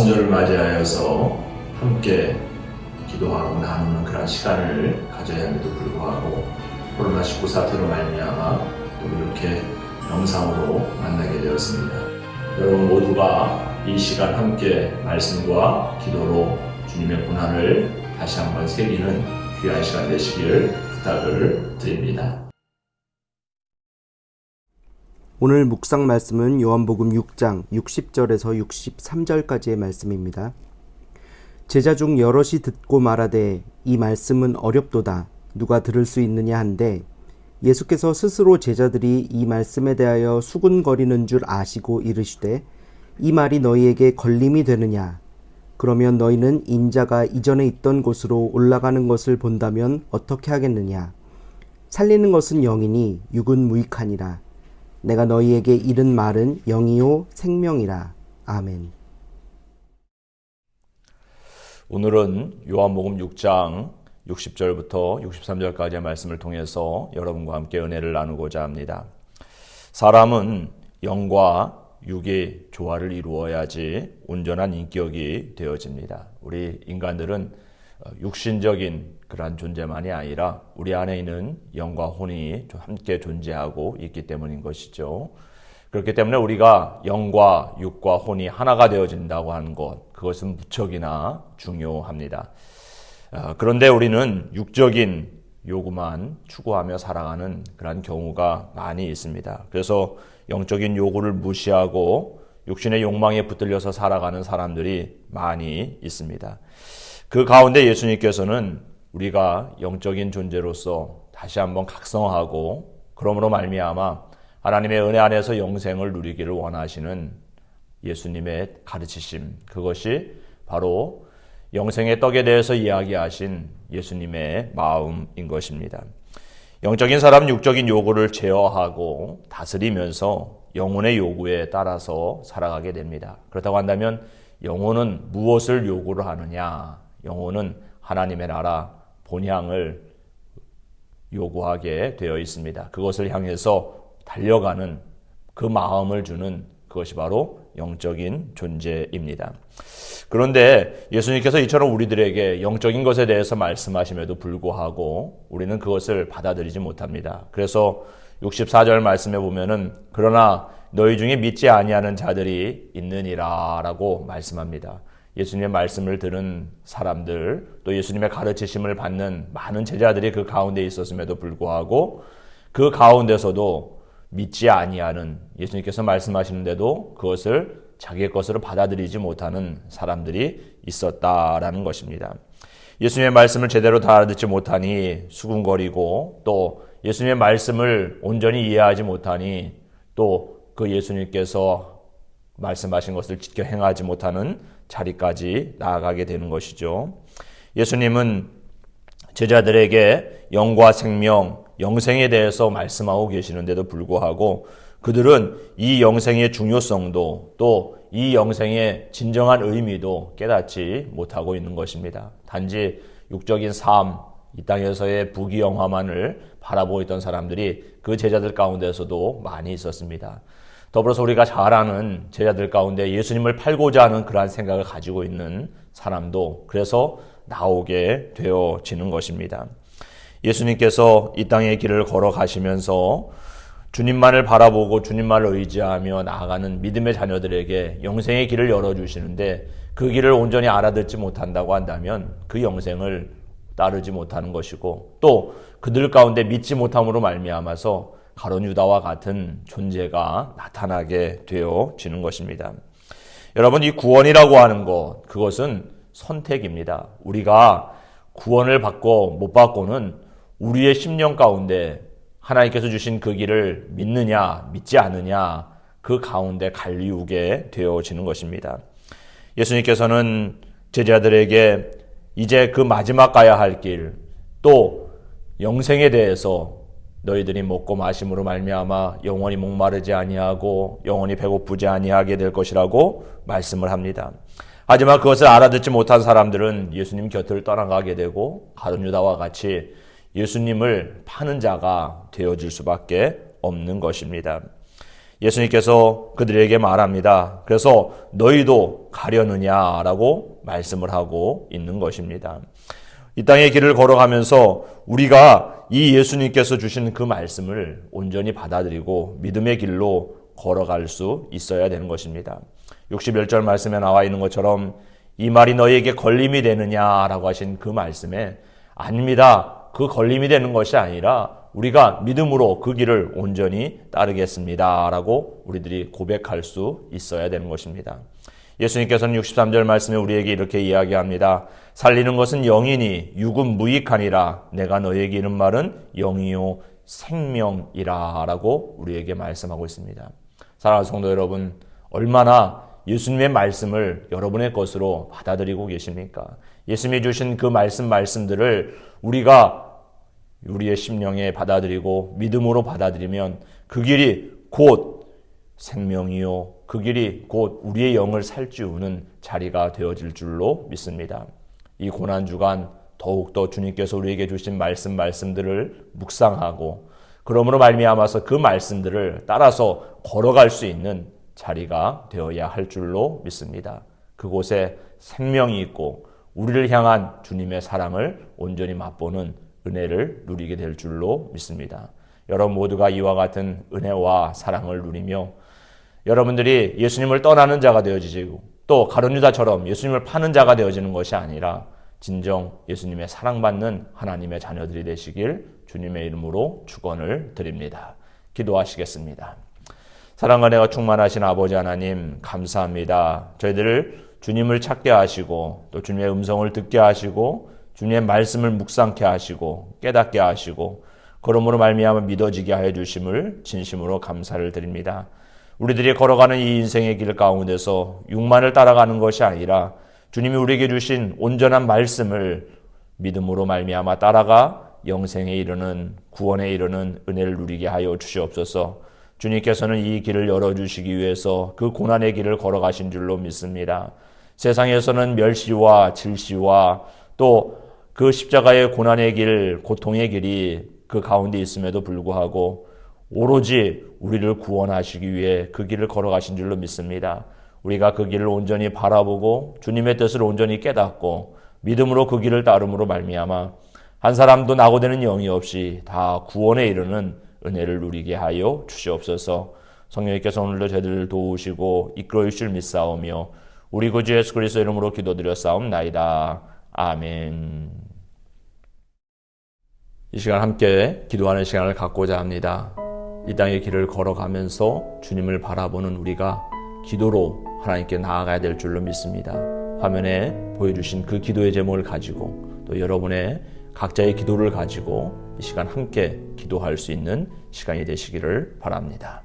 성전을 맞이하여서 함께 기도하고 나누는 그런 시간을 가져야 함에도 불구하고 코로나19 사태로 말미암아 또 이렇게 영상으로 만나게 되었습니다. 여러분 모두가 이 시간 함께 말씀과 기도로 주님의 고난을 다시 한번 새기는 귀한 시간 되시길 부탁을 드립니다. 오늘 묵상 말씀은 요한복음 6장 60절에서 63절까지의 말씀입니다. 제자 중 여럿이 듣고 말하되 이 말씀은 어렵도다 누가 들을 수 있느냐 한데 예수께서 스스로 제자들이 이 말씀에 대하여 수군거리는 줄 아시고 이르시되 이 말이 너희에게 걸림이 되느냐 그러면 너희는 인자가 이전에 있던 곳으로 올라가는 것을 본다면 어떻게 하겠느냐 살리는 것은 영이니 육은 무익하니라 내가 너희에게 이른 말은 영이요 생명이라. 아멘. 오늘은 요한복음 6장 60절부터 63절까지의 말씀을 통해서 여러분과 함께 은혜를 나누고자 합니다. 사람은 영과 육의 조화를 이루어야지 온전한 인격이 되어집니다. 우리 인간들은 육신적인 그러한 존재만이 아니라 우리 안에 있는 영과 혼이 함께 존재하고 있기 때문인 것이죠. 그렇기 때문에 우리가 영과 육과 혼이 하나가 되어진다고 하는 것, 그것은 무척이나 중요합니다. 그런데 우리는 육적인 요구만 추구하며 살아가는 그런 경우가 많이 있습니다. 그래서 영적인 요구를 무시하고 육신의 욕망에 붙들려서 살아가는 사람들이 많이 있습니다. 그 가운데 예수님께서는 우리가 영적인 존재로서 다시 한번 각성하고 그러므로 말미암아 하나님의 은혜 안에서 영생을 누리기를 원하시는 예수님의 가르치심, 그것이 바로 영생의 떡에 대해서 이야기하신 예수님의 마음인 것입니다. 영적인 사람은 육적인 요구를 제어하고 다스리면서 영혼의 요구에 따라서 살아가게 됩니다. 그렇다고 한다면 영혼은 무엇을 요구를 하느냐? 영혼은 하나님의 나라, 본향을 요구하게 되어 있습니다. 그것을 향해서 달려가는 그 마음을 주는 그것이 바로 영적인 존재입니다. 그런데 예수님께서 이처럼 우리들에게 영적인 것에 대해서 말씀하심에도 불구하고 우리는 그것을 받아들이지 못합니다. 그래서 64절 말씀에 보면은 그러나 너희 중에 믿지 아니하는 자들이 있느니라 라고 말씀합니다. 예수님의 말씀을 들은 사람들, 또 예수님의 가르치심을 받는 많은 제자들이 그 가운데 있었음에도 불구하고 그 가운데서도 믿지 아니하는, 예수님께서 말씀하시는데도 그것을 자기의 것으로 받아들이지 못하는 사람들이 있었다라는 것입니다. 예수님의 말씀을 제대로 다 알아듣지 못하니 수군거리고 또 예수님의 말씀을 온전히 이해하지 못하니 또 그 예수님께서 말씀하신 것을 지켜 행하지 못하는 자리까지 나아가게 되는 것이죠. 예수님은 제자들에게 영과 생명, 영생에 대해서 말씀하고 계시는데도 불구하고 그들은 이 영생의 중요성도 또 이 영생의 진정한 의미도 깨닫지 못하고 있는 것입니다. 단지 육적인 삶, 이 땅에서의 부귀영화만을 바라보고 있던 사람들이 그 제자들 가운데서도 많이 있었습니다. 더불어서 우리가 잘 아는 제자들 가운데 예수님을 팔고자 하는 그러한 생각을 가지고 있는 사람도 그래서 나오게 되어지는 것입니다. 예수님께서 이 땅의 길을 걸어가시면서 주님만을 바라보고 주님만을 의지하며 나아가는 믿음의 자녀들에게 영생의 길을 열어주시는데 그 길을 온전히 알아듣지 못한다고 한다면 그 영생을 따르지 못하는 것이고 또 그들 가운데 믿지 못함으로 말미암아서 가룟 유다와 같은 존재가 나타나게 되어지는 것입니다. 여러분, 이 구원이라고 하는 것, 그것은 선택입니다. 우리가 구원을 받고 못 받고는 우리의 심령 가운데 하나님께서 주신 그 길을 믿느냐 믿지 않느냐 그 가운데 갈리우게 되어지는 것입니다. 예수님께서는 제자들에게 이제 그 마지막 가야 할 길, 또 영생에 대해서 너희들이 먹고 마심으로 말미암아 영원히 목마르지 아니하고 영원히 배고프지 아니하게 될 것이라고 말씀을 합니다. 하지만 그것을 알아듣지 못한 사람들은 예수님 곁을 떠나가게 되고 가룟 유다와 같이 예수님을 파는 자가 되어질 수밖에 없는 것입니다. 예수님께서 그들에게 말합니다. 그래서 너희도 가려느냐라고 말씀을 하고 있는 것입니다. 이 땅의 길을 걸어가면서 우리가 이 예수님께서 주신 그 말씀을 온전히 받아들이고 믿음의 길로 걸어갈 수 있어야 되는 것입니다. 61절 말씀에 나와 있는 것처럼 이 말이 너희에게 걸림이 되느냐라고 하신 그 말씀에 아닙니다. 그 걸림이 되는 것이 아니라 우리가 믿음으로 그 길을 온전히 따르겠습니다라고 우리들이 고백할 수 있어야 되는 것입니다. 예수님께서는 63절 말씀에 우리에게 이렇게 이야기합니다. 살리는 것은 영이니 육은 무익하니라. 내가 너희에게 이른 말은 영이요 생명이라 라고 우리에게 말씀하고 있습니다. 사랑하는 성도 여러분, 얼마나 예수님의 말씀을 여러분의 것으로 받아들이고 계십니까? 예수님이 주신 그 말씀들을 우리가 우리의 심령에 받아들이고 믿음으로 받아들이면 그 길이 곧 생명이요 그 길이 곧 우리의 영을 살찌우는 자리가 되어질 줄로 믿습니다. 이 고난주간 더욱더 주님께서 우리에게 주신 말씀들을 묵상하고 그러므로 말미암아서 그 말씀들을 따라서 걸어갈 수 있는 자리가 되어야 할 줄로 믿습니다. 그곳에 생명이 있고 우리를 향한 주님의 사랑을 온전히 맛보는 은혜를 누리게 될 줄로 믿습니다. 여러분 모두가 이와 같은 은혜와 사랑을 누리며 여러분들이 예수님을 떠나는 자가 되어지고 또 가룟 유다처럼 예수님을 파는 자가 되어지는 것이 아니라 진정 예수님의 사랑받는 하나님의 자녀들이 되시길 주님의 이름으로 축원을 드립니다. 기도하시겠습니다. 사랑과 은혜가 충만하신 아버지 하나님 감사합니다. 저희들을 주님을 찾게 하시고 또 주님의 음성을 듣게 하시고 주님의 말씀을 묵상케 하시고 깨닫게 하시고 그러므로 말미암아 믿어지게 하여 주심을 진심으로 감사를 드립니다. 우리들이 걸어가는 이 인생의 길 가운데서 육만을 따라가는 것이 아니라 주님이 우리에게 주신 온전한 말씀을 믿음으로 말미암아 따라가 영생에 이르는 구원에 이르는 은혜를 누리게 하여 주시옵소서. 주님께서는 이 길을 열어주시기 위해서 그 고난의 길을 걸어가신 줄로 믿습니다. 세상에서는 멸시와 질시와 또 그 십자가의 고난의 길, 고통의 길이 그 가운데 있음에도 불구하고 오로지 우리를 구원하시기 위해 그 길을 걸어가신 줄로 믿습니다. 우리가 그 길을 온전히 바라보고 주님의 뜻을 온전히 깨닫고 믿음으로 그 길을 따름으로 말미암아 한 사람도 낙오되는 영이 없이 다 구원에 이르는 은혜를 누리게 하여 주시옵소서. 성령님께서 오늘도 저희들을 도우시고 이끌어 주실 믿사오며 우리 구주 예수 그리스도 이름으로 기도드렸사옵나이다. 아멘. 이 시간 함께 기도하는 시간을 갖고자 합니다. 이 땅의 길을 걸어가면서 주님을 바라보는 우리가 기도로 하나님께 나아가야 될 줄로 믿습니다. 화면에 보여주신 그 기도의 제목을 가지고 또 여러분의 각자의 기도를 가지고 이 시간 함께 기도할 수 있는 시간이 되시기를 바랍니다.